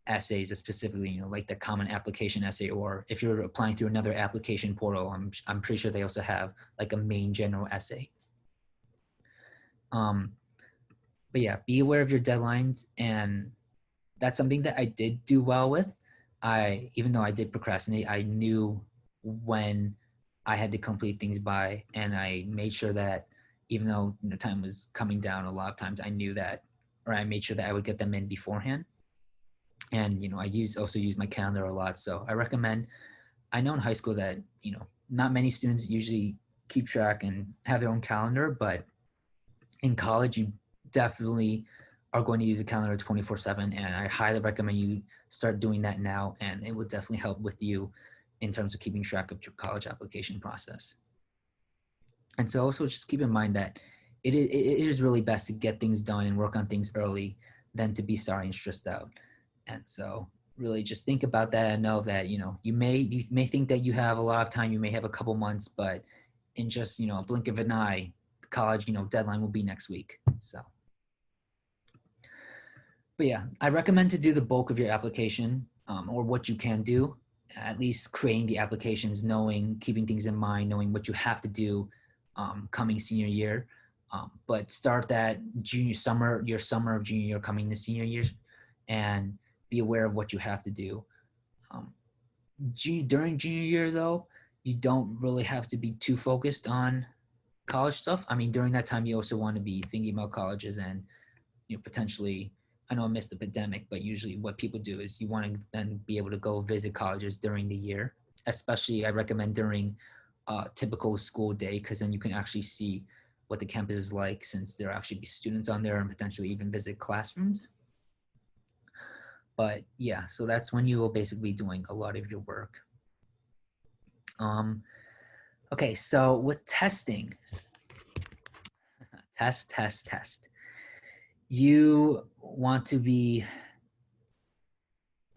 essays specifically, like the common application essay, or if you're applying through another application portal, I'm pretty sure they also have like a main general essay. But yeah, be aware of your deadlines, and that's something that I did do well with. Even though I did procrastinate, I knew when I had to complete things by, and I made sure that even though time was coming down, a lot of times I knew that, or I made sure that I would get them in beforehand. And I also use my calendar a lot. So I recommend. I know in high school that not many students usually keep track and have their own calendar, but in college you definitely are going to use a calendar 24/7, and I highly recommend you start doing that now, and it will definitely help with you in terms of keeping track of your college application process. And so also just keep in mind that it is really best to get things done and work on things early than to be sorry and stressed out. And so really just think about that and know that you may think that you have a lot of time, you may have a couple months, but in just a blink of an eye, the college deadline will be next week. So but yeah, I recommend to do the bulk of your application, or what you can do, at least creating the applications, keeping things in mind, knowing what you have to do coming senior year. But start that your summer of junior year coming to senior years, and be aware of what you have to do. During junior year though, you don't really have to be too focused on college stuff. I mean, during that time, you also want to be thinking about colleges and potentially, I know I missed the pandemic, but usually what people do is you want to then be able to go visit colleges during the year. Especially I recommend during typical school day, because then you can actually see what the campus is like, since there actually be students on there and potentially even visit classrooms. But yeah, so that's when you will basically be doing a lot of your work. Okay, so with testing, test. You want to be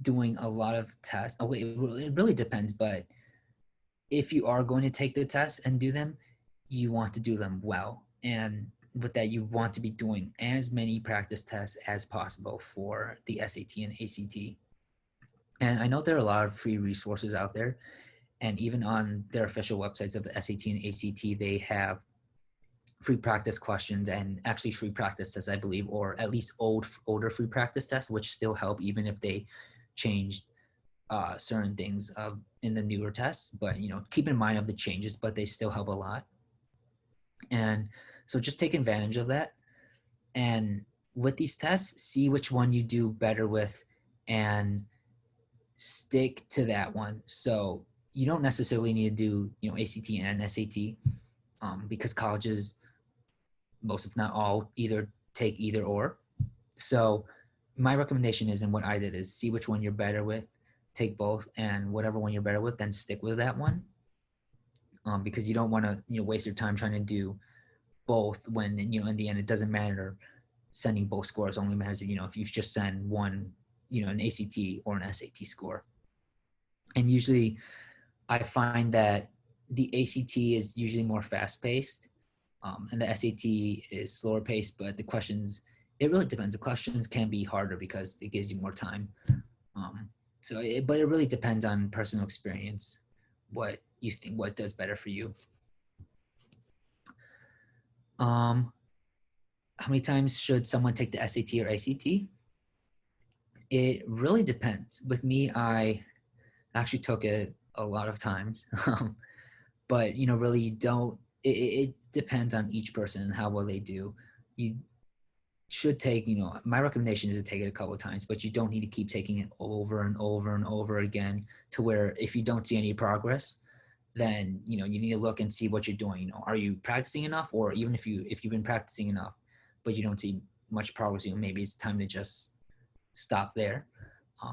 doing a lot of tests. Oh wait, it really depends, but if you are going to take the tests and do them, you want to do them well. And with that, you want to be doing as many practice tests as possible for the SAT and ACT. And I know there are a lot of free resources out there, and even on their official websites of the SAT and ACT, they have free practice questions and actually free practice tests, I believe, or at least older free practice tests, which still help even if they changed certain things in the newer tests. But keep in mind of the changes, but they still help a lot. And so just take advantage of that. And with these tests, see which one you do better with and stick to that one. So you don't necessarily need to do ACT and SAT, because colleges, most if not all, either take either or. So my recommendation is, and what I did is, see which one you're better with, take both, and whatever one you're better with, then stick with that one. Because you don't want to waste your time trying to do both when in the end it doesn't matter. Sending both scores only matters if you just send one, an ACT or an SAT score. And usually I find that the ACT is usually more fast paced, and the SAT is slower paced, but the questions it really depends. The questions can be harder because it gives you more time. But it really depends on personal experience, what you think, what does better for you. How many times should someone take the SAT or ACT? It really depends. With me, I actually took it a lot of times, but really you don't. It depends on each person and how well they do. You should take, my recommendation is to take it a couple of times, but you don't need to keep taking it over and over and over again to where if you don't see any progress, then you need to look and see what you're doing. Are you practicing enough? Or even if you've been practicing enough but you don't see much progress, maybe it's time to just stop there.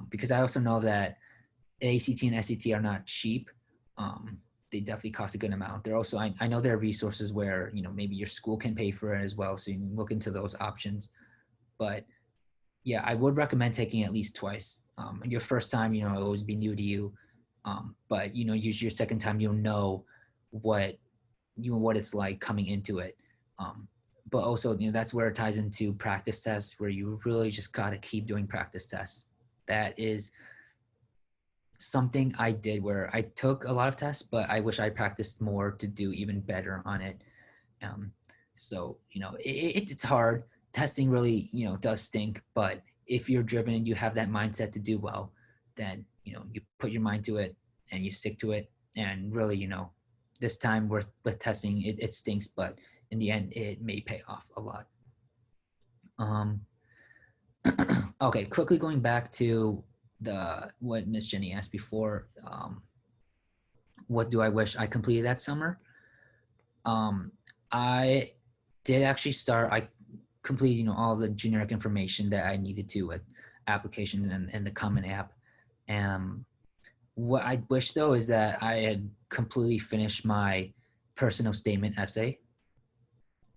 Because I also know that ACT and SAT are not cheap. They definitely cost a good amount. They're also, I know there are resources where maybe your school can pay for it as well, so you can look into those options. But yeah, I would recommend taking at least twice. Your first time, it'll always be new to you. But usually your second time, you'll know what what it's like coming into it. But also, that's where it ties into practice tests, where you really just got to keep doing practice tests. That is something I did where I took a lot of tests, but I wish I practiced more to do even better on it. So it's hard. Testing really does stink, but if you're driven and you have that mindset to do well, then you put your mind to it and you stick to it. And really, this time with testing, it stinks, but in the end, it may pay off a lot. Okay, quickly going back to what Miss Jenny asked before. What do I wish I completed that summer? I did actually start. I completed all the generic information that I needed to with applications and the Common App. What I wish though is that I had completely finished my personal statement essay,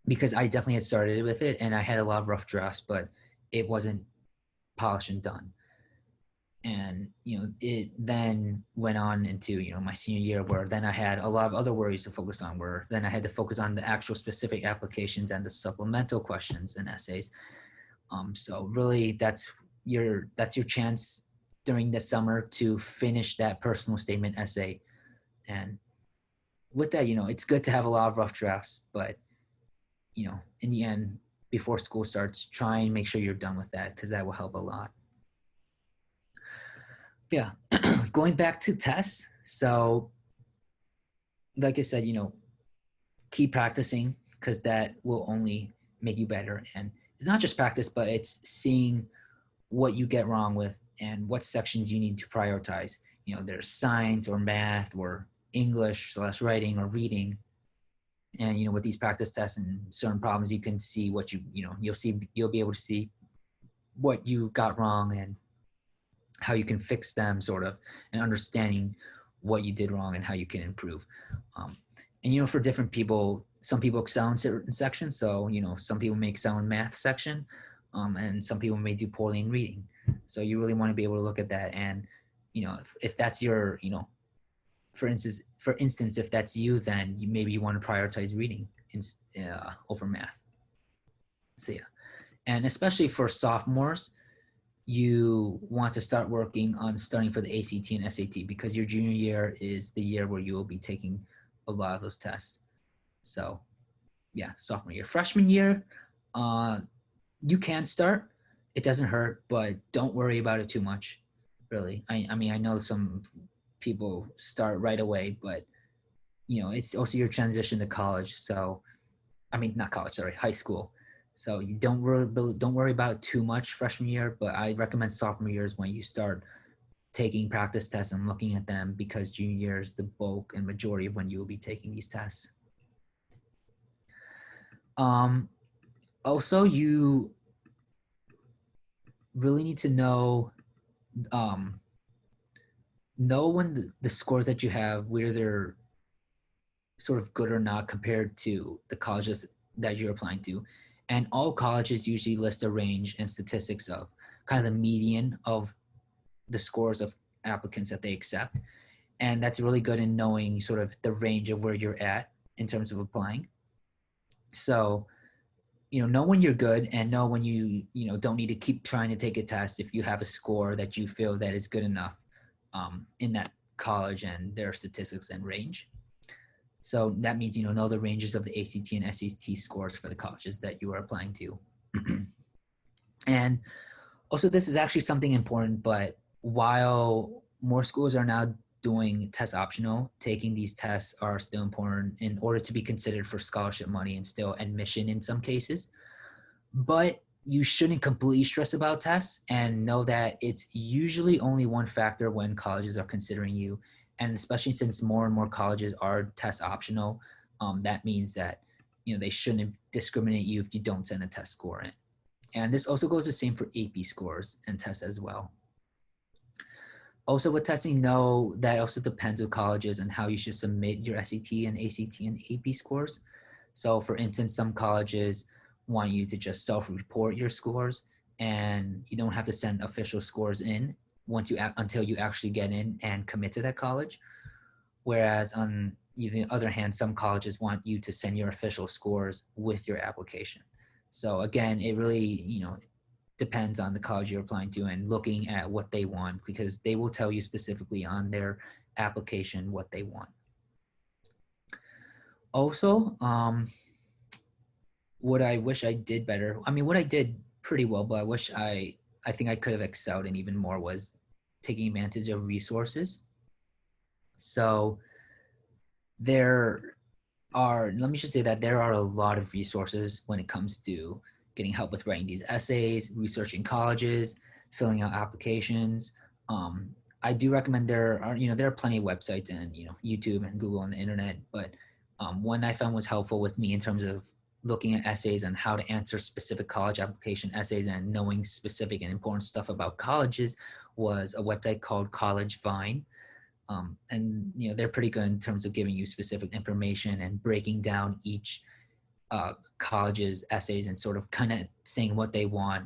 because I definitely had started with it and I had a lot of rough drafts, but it wasn't polished and done. And it then went on into my senior year, where then I had a lot of other worries to focus on, where then I had to focus on the actual specific applications and the supplemental questions and essays. So really that's your chance during the summer to finish that personal statement essay. And with that, it's good to have a lot of rough drafts, but in the end, before school starts, try and make sure you're done with that, because that will help a lot. Yeah. Going back to tests. So like I said, keep practicing, because that will only make you better. And it's not just practice, but it's seeing what you get wrong with and what sections you need to prioritize. There's science or math or English/writing or reading. And with these practice tests and certain problems, you can see what you'll be able to see what you got wrong and how you can fix them, sort of, and understanding what you did wrong and how you can improve. And for different people, some people excel in certain sections. So some people may excel in math section, and some people may do poorly in reading. So you really want to be able to look at that. And if that's your, for instance, if that's you, then maybe you want to prioritize reading over math. So yeah, and especially for sophomores, you want to start working on studying for the ACT and SAT, because your junior year is the year where you will be taking a lot of those tests. So yeah, sophomore year. Freshman year, you can start. It doesn't hurt, but don't worry about it too much, really. I mean, I know some people start right away, but it's also your transition to college. So, I mean, not college, sorry, high school. So you don't worry about too much freshman year, but I recommend sophomore year is when you start taking practice tests and looking at them, because junior year is the bulk and majority of when you will be taking these tests. Also, you really need to know when the scores that you have, where they're sort of good or not compared to the colleges that you're applying to. And all colleges usually list a range and statistics of kind of the median of the scores of applicants that they accept. And that's really good in knowing sort of the range of where you're at in terms of applying. So know when you're good and know when you don't need to keep trying to take a test if you have a score that you feel that is good enough in that college and their statistics and range. So that means, know the ranges of the ACT and SAT scores for the colleges that you are applying to. And also, this is actually something important, but while more schools are now doing test optional, taking these tests are still important in order to be considered for scholarship money and still admission in some cases. But you shouldn't completely stress about tests and know that it's usually only one factor when colleges are considering you. And especially since more and more colleges are test optional, that means that they shouldn't discriminate you if you don't send a test score in. And this also goes the same for AP scores and tests as well. Also with testing, know that also depends with colleges and how you should submit your SAT and ACT and AP scores. So for instance, some colleges want you to just self-report your scores and you don't have to send official scores in until you actually get in and commit to that college. Whereas on the other hand, some colleges want you to send your official scores with your application. So again, it really, depends on the college you're applying to and looking at what they want, because they will tell you specifically on their application what they want. Also, what I wish I did better, what I did pretty well, but I think I could have excelled in even more was taking advantage of resources. So let me just say that there are a lot of resources when it comes to getting help with writing these essays, researching colleges, filling out applications. I do recommend there are plenty of websites and, YouTube and Google and the internet, but one I found was helpful with me in terms of looking at essays and how to answer specific college application essays and knowing specific and important stuff about colleges was a website called College Vine. And they're pretty good in terms of giving you specific information and breaking down each college's essays and sort of kind of saying what they want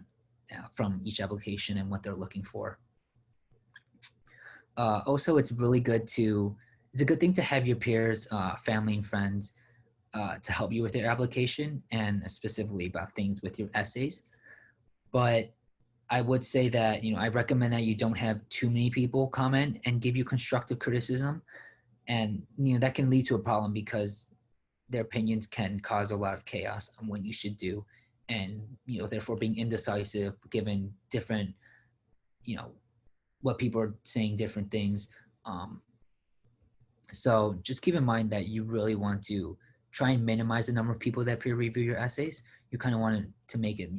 from each application and what they're looking for. Also, it's a good thing to have your peers, family and friends to help you with your application and specifically about things with your essays. But I would say that, I recommend that you don't have too many people comment and give you constructive criticism. And, that can lead to a problem because their opinions can cause a lot of chaos on what you should do. And, therefore being indecisive, given different, what people are saying, different things. So just keep in mind that you really want to try and minimize the number of people that peer review your essays. You kind of want to make it,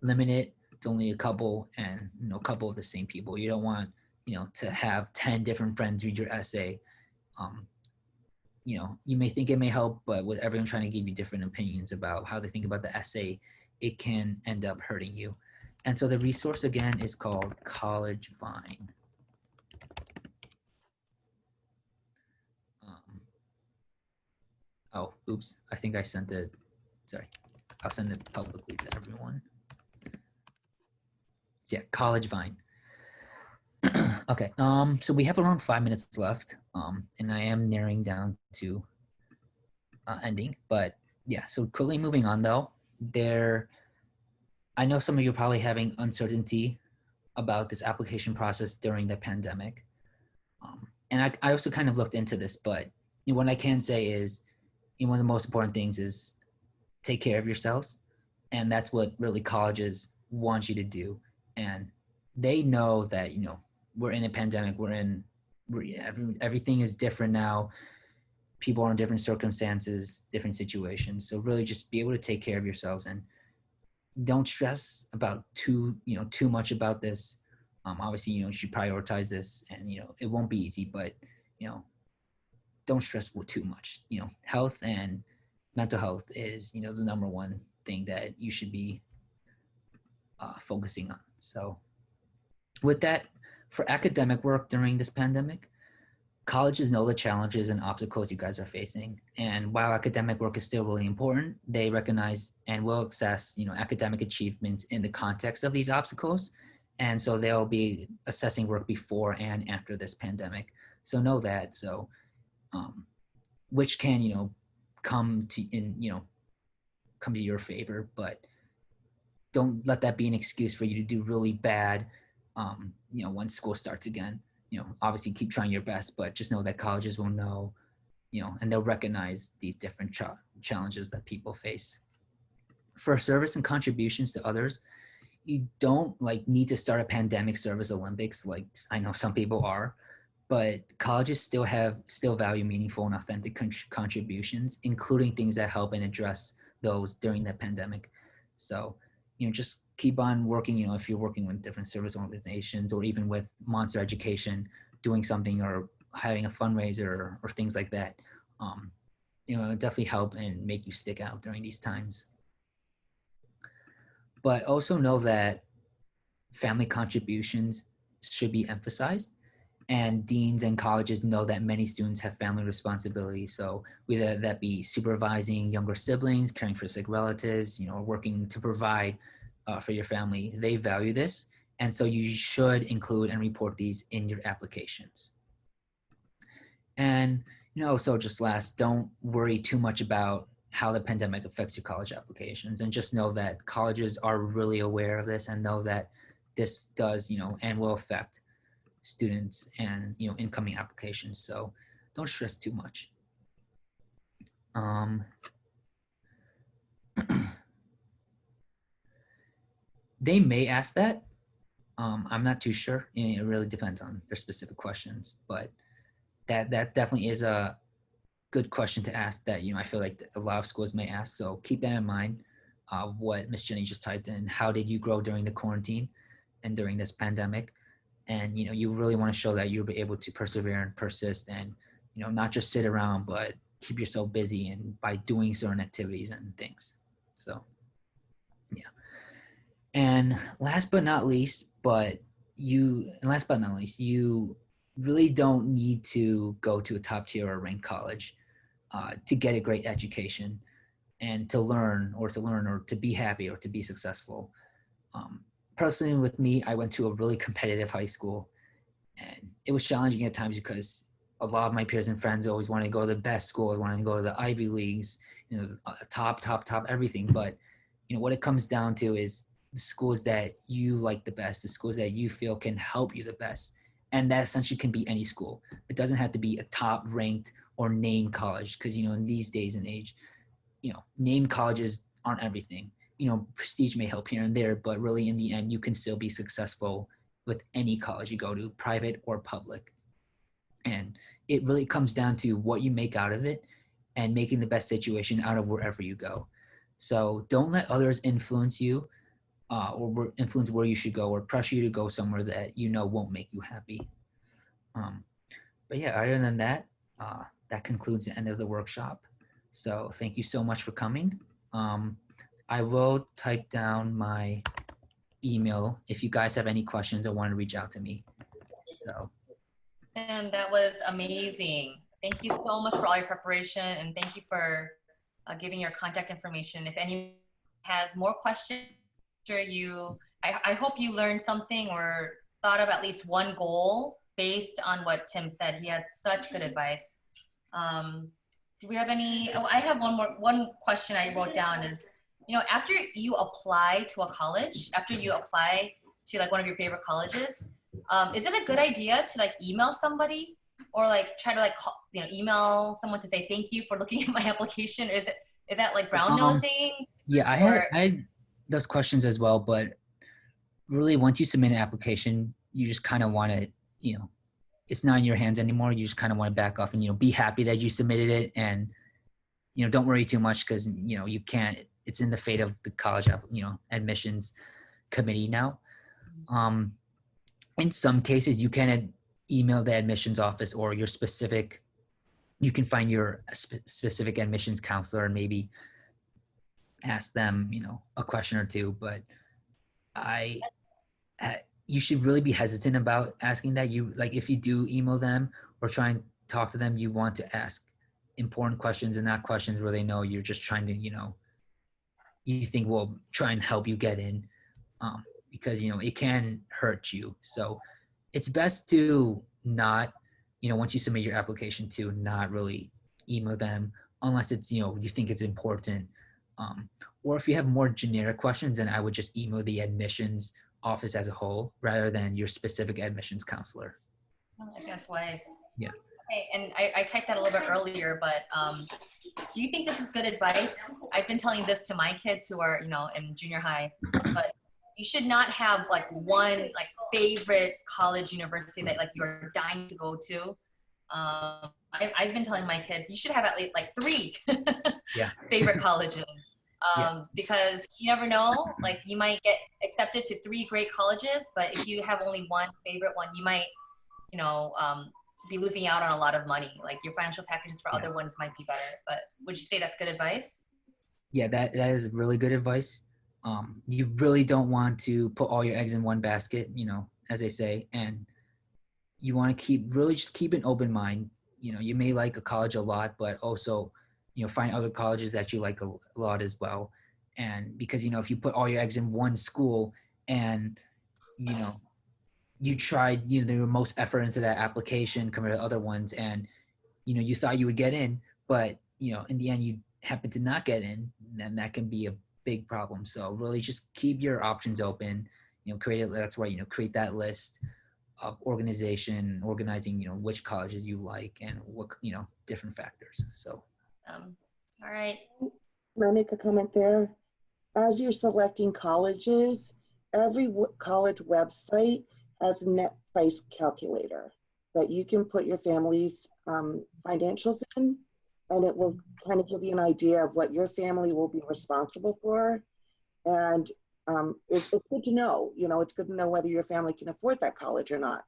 limit it to only a couple and, a couple of the same people. You don't want, to have 10 different friends read your essay. You may think it may help, but with everyone trying to give you different opinions about how they think about the essay, it can end up hurting you. And so the resource again is called College Vine. Oh, oops, I think I sent it, sorry. I'll send it publicly to everyone. Yeah, College Vine. Okay, so we have around 5 minutes left, and I am narrowing down to ending, but yeah, so quickly moving on though, I know some of you are probably having uncertainty about this application process during the pandemic. And I also kind of looked into this, but what I can say is, one of the most important things is take care of yourselves. And that's what really colleges want you to do. And they know that, we're in a pandemic, everything is different now. People are in different circumstances, different situations. So really just be able to take care of yourselves and don't stress about too much about this. Obviously, you should prioritize this and, it won't be easy, but, don't stress too much. Health and mental health is, the number one thing that you should be focusing on. So with that, for academic work during this pandemic, colleges know the challenges and obstacles you guys are facing. And while academic work is still really important, they recognize and will assess, academic achievements in the context of these obstacles. And so they'll be assessing work before and after this pandemic. So know that. So, which can, come to come to your favor, but don't let that be an excuse for you to do really bad, when school starts again. Obviously keep trying your best, but just know that colleges will know, and they'll recognize these different challenges that people face. For service and contributions to others, you don't need to start a pandemic service Olympics like I know some people are, but colleges still value meaningful and authentic contributions, including things that help and address those during the pandemic. So, just keep on working, if you're working with different service organizations or even with Monster Education, doing something or having a fundraiser or things like that, it'll definitely help and make you stick out during these times. But also know that family contributions should be emphasized, and deans and colleges know that many students have family responsibilities. So whether that be supervising younger siblings, caring for sick relatives, working to provide for your family, they value this. And so you should include and report these in your applications. And, so just last, don't worry too much about how the pandemic affects your college applications, and just know that colleges are really aware of this and know that this does, and will affect students and, incoming applications. So don't stress too much. They may ask that. I'm not too sure. It really depends on their specific questions, but that definitely is a good question to ask that, I feel like a lot of schools may ask. So keep that in mind. What Miss Jenny just typed in, how did you grow during the quarantine and during this pandemic? And, you really want to show that you'll be able to persevere and persist and, not just sit around, but keep yourself busy and by doing certain activities and things. So, yeah. And last but not least, you really don't need to go to a top tier or ranked college to get a great education and to learn or to be happy or to be successful. Personally, with me, I went to a really competitive high school, and it was challenging at times because a lot of my peers and friends always wanted to go to the best school, wanted to go to the Ivy Leagues, top everything. But, what it comes down to is the schools that you like the best, the schools that you feel can help you the best. And that essentially can be any school. It doesn't have to be a top ranked or named college because, in these days and age, named colleges aren't everything. Prestige may help here and there, but really in the end, you can still be successful with any college you go to, private or public. And it really comes down to what you make out of it and making the best situation out of wherever you go. So don't let others influence you or influence where you should go or pressure you to go somewhere that won't make you happy. But yeah, other than that, that concludes the end of the workshop. So thank you so much for coming. I will type down my email if you guys have any questions or want to reach out to me. So. And that was amazing. Thank you so much for all your preparation, and thank you for giving your contact information. If anyone has more questions, I hope you learned something or thought of at least one goal based on what Tim said. He had such good advice. Do we have any? Oh, I have one question I wrote down is, after you apply to a college, after you apply to one of your favorite colleges, is it a good idea to email somebody or try to call, email someone to say thank you for looking at my application? Or is that brown nosing? Yeah, I had those questions as well, but really once you submit an application, you just kind of want to, it's not in your hands anymore. You just kind of want to back off and, be happy that you submitted it and, don't worry too much because, you can't, it's in the fate of the college, admissions committee now. In some cases, you can email the admissions office or you can find your specific admissions counselor and maybe ask them, a question or two. But you should really be hesitant about asking that. If you do email them or try and talk to them, you want to ask important questions and not questions where they know you're just trying to, you think will try and help you get in. Because it can hurt you. So it's best to not, once you submit your application, to not really email them unless it's you think it's important. Or if you have more generic questions, then I would just email the admissions office as a whole rather than your specific admissions counselor. I think that's wise. Yeah. Okay, and I typed that a little bit earlier, but do you think this is good advice? I've been telling this to my kids who are, in junior high, but you should not have like one like favorite college university that like you're dying to go to. I've been telling my kids you should have at least like 3 Yeah. favorite colleges. Yeah. Because you never know, like you might get accepted to 3 great colleges, but if you have only one favorite one, you might, be losing out on a lot of money. Like your financial packages for other ones might be better. But would you say that's good advice? Yeah, that is really good advice. You really don't want to put all your eggs in one basket, as they say, and you want to keep an open mind. You may like a college a lot, but also, find other colleges that you like a lot as well. And because, if you put all your eggs in one school and, you tried, the most effort into that application compared to other ones, and, you thought you would get in, but, in the end you happen to not get in, then that can be a big problem. So really just keep your options open, that's why, create that list of organizing, which colleges you like and what, different factors. So. All right. May I make a comment there? As you're selecting colleges, every college website has a net price calculator that you can put your family's financials in, and it will kind of give you an idea of what your family will be responsible for. And it's good to know, it's good to know whether your family can afford that college or not.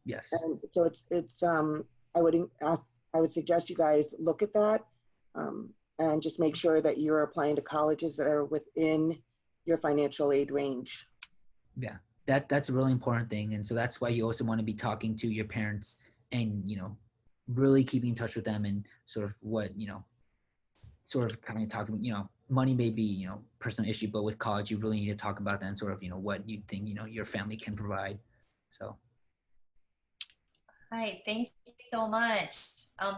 Yes. And so it's I would suggest you guys look at that and just make sure that you're applying to colleges that are within your financial aid range. Yeah, that's a really important thing. And so that's why you also want to be talking to your parents and, really keeping in touch with them and sort of what, sort of kind of talking, money may be, personal issue, but with college, you really need to talk about that and sort of, what you think, your family can provide. So. All right, thank you so much.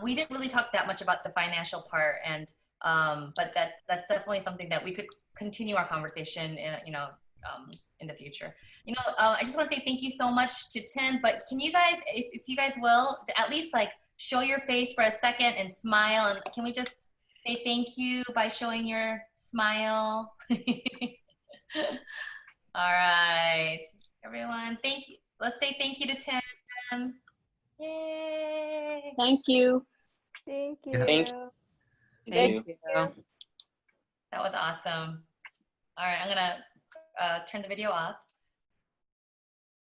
We didn't really talk that much about the financial part, and but that's definitely something that we could continue our conversation in the future. I just want to say thank you so much to Tim. But can you guys, if you guys will, at least like show your face for a second and smile, and can we just say thank you by showing your smile? All right, everyone, thank you. Let's say thank you to Tim. Yay! Thank you. Thank you. Yeah. Thank you. That was awesome. All right, I'm gonna turn the video off.